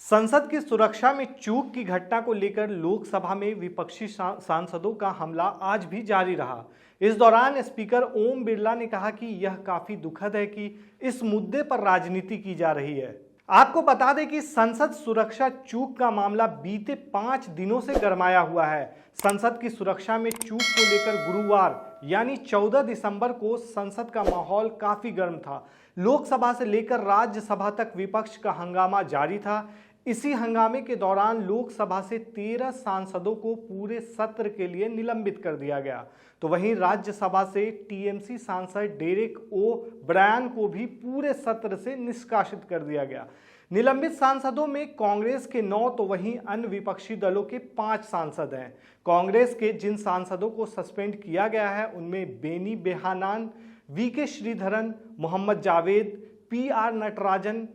संसद की सुरक्षा में चूक की घटना को लेकर लोकसभा में विपक्षी सांसदों का हमला आज भी जारी रहा। इस दौरान स्पीकर ओम बिरला ने कहा कि यह काफी दुखद है कि इस मुद्दे पर राजनीति की जा रही है। आपको बता दें कि संसद सुरक्षा चूक का मामला बीते 5 दिनों से गरमाया हुआ है। संसद की सुरक्षा में चूक को लेकर गुरुवार यानी 14 दिसंबर को संसद का माहौल काफी गर्म था। लोकसभा से लेकर राज्यसभा तक विपक्ष का हंगामा जारी था। इसी हंगामे के दौरान लोकसभा से 13 सांसदों को पूरे सत्र के लिए निलंबित कर दिया गया। तो वहीं राज्यसभा से टीएमसी सांसद डेरेक ओ ब्रायन को भी पूरे सत्र से निष्कासित कर दिया गया। निलंबित सांसदों में कांग्रेस के 9 तो वहीं अन्य विपक्षी दलों के 5 सांसद हैं। कांग्रेस के जिन सांसदों को सस्पेंड किया गया है उनमें बेनी बेहानान, वीके श्रीधरन, मोहम्मद जावेद, पीआर नटराजन,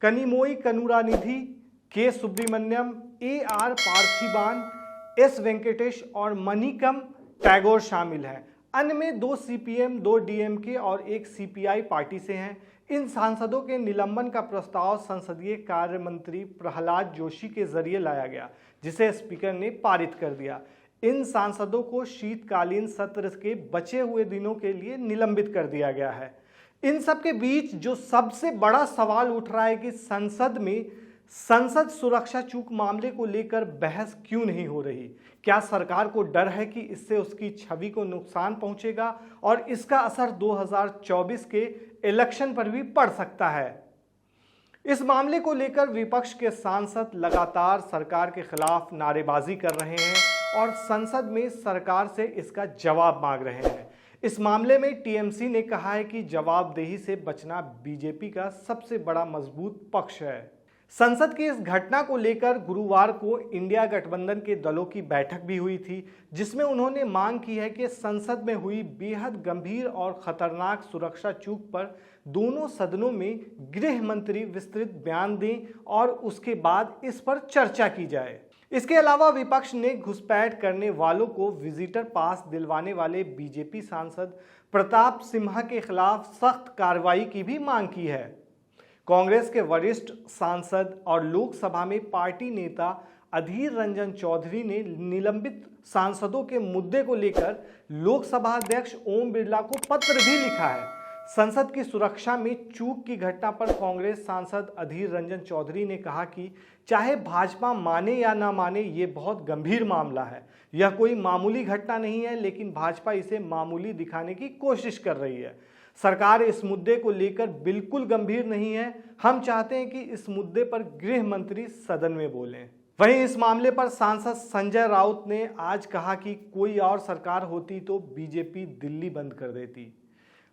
कनिमोई करुणानिधि, के सुब्रमण्यम, AR पार्थिबान, S वेंकटेश और मणिकम टैगोर शामिल हैं। अन्य में 2 CPM, 2 DMK और 1 CPI पार्टी से हैं। इन सांसदों के निलंबन का प्रस्ताव संसदीय कार्य मंत्री प्रहलाद जोशी के जरिए लाया गया, जिसे स्पीकर ने पारित कर दिया। इन सांसदों को शीतकालीन सत्र के बचे हुए दिनों के लिए निलंबित कर दिया गया है। इन सब के बीच जो सबसे बड़ा सवाल उठ रहा है कि संसद में संसद सुरक्षा चूक मामले को लेकर बहस क्यों नहीं हो रही। क्या सरकार को डर है कि इससे उसकी छवि को नुकसान पहुंचेगा और इसका असर 2024 के इलेक्शन पर भी पड़ सकता है। इस मामले को लेकर विपक्ष के सांसद लगातार सरकार के खिलाफ नारेबाजी कर रहे हैं और संसद में सरकार से इसका जवाब मांग रहे हैं। इस मामले में टीएमसी ने कहा है कि जवाबदेही से बचना बीजेपी का सबसे बड़ा मजबूत पक्ष है। संसद की इस घटना को लेकर गुरुवार को इंडिया गठबंधन के दलों की बैठक भी हुई थी, जिसमें उन्होंने मांग की है कि संसद में हुई बेहद गंभीर और खतरनाक सुरक्षा चूक पर दोनों सदनों में गृह मंत्री विस्तृत बयान दें और उसके बाद इस पर चर्चा की जाए। इसके अलावा विपक्ष ने घुसपैठ करने वालों को विजिटर पास दिलवाने वाले बीजेपी सांसद प्रताप सिम्हा के खिलाफ सख्त कार्रवाई की भी मांग की है। कांग्रेस के वरिष्ठ सांसद और लोकसभा में पार्टी नेता अधीर रंजन चौधरी ने निलंबित सांसदों के मुद्दे को लेकर लोकसभा अध्यक्ष ओम बिरला को पत्र भी लिखा है। संसद की सुरक्षा में चूक की घटना पर कांग्रेस सांसद अधीर रंजन चौधरी ने कहा कि चाहे भाजपा माने या ना माने, ये बहुत गंभीर मामला है। यह कोई मामूली घटना नहीं है, लेकिन भाजपा इसे मामूली दिखाने की कोशिश कर रही है। सरकार इस मुद्दे को लेकर बिल्कुल गंभीर नहीं है। हम चाहते हैं कि इस मुद्दे पर गृह मंत्री सदन में बोलें। वहीं इस मामले पर सांसद संजय राउत ने आज कहा कि कोई और सरकार होती तो बीजेपी दिल्ली बंद कर देती।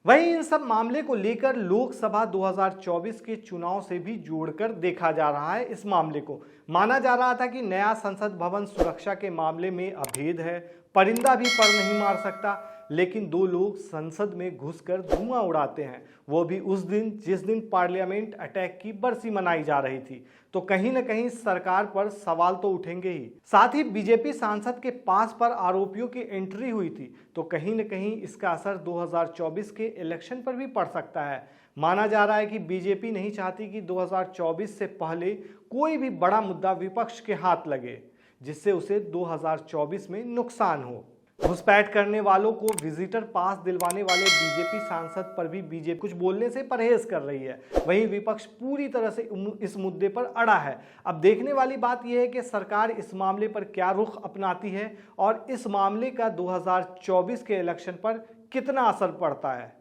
वहीं इन सब मामले को लेकर लोकसभा 2024 के चुनाव से भी जोड़कर देखा जा रहा है। इस मामले को माना जा रहा था कि नया संसद भवन सुरक्षा के मामले में अभेद है, परिंदा भी पर नहीं मार सकता, लेकिन 2 लोग संसद में घुसकर धुआं उड़ाते हैं, वो भी उस दिन जिस दिन पार्लियामेंट अटैक की बरसी मनाई जा रही थी। तो कहीं न कहीं सरकार पर सवाल तो उठेंगे ही। साथ ही बीजेपी सांसद के पास पर आरोपियों की एंट्री हुई थी, तो कहीं न कहीं इसका असर 2024 के इलेक्शन पर भी पड़ सकता है। माना जा रहा है कि बीजेपी नहीं चाहती कि 2024 से पहले कोई भी बड़ा मुद्दा विपक्ष के हाथ लगे, जिससे उसे 2024 में नुकसान हो। घुसपैठ करने वालों को विजिटर पास दिलवाने वाले बीजेपी सांसद पर भी बीजेपी कुछ बोलने से परहेज कर रही है। वहीं विपक्ष पूरी तरह से इस मुद्दे पर अड़ा है। अब देखने वाली बात यह है कि सरकार इस मामले पर क्या रुख अपनाती है और इस मामले का 2024 के इलेक्शन पर कितना असर पड़ता है।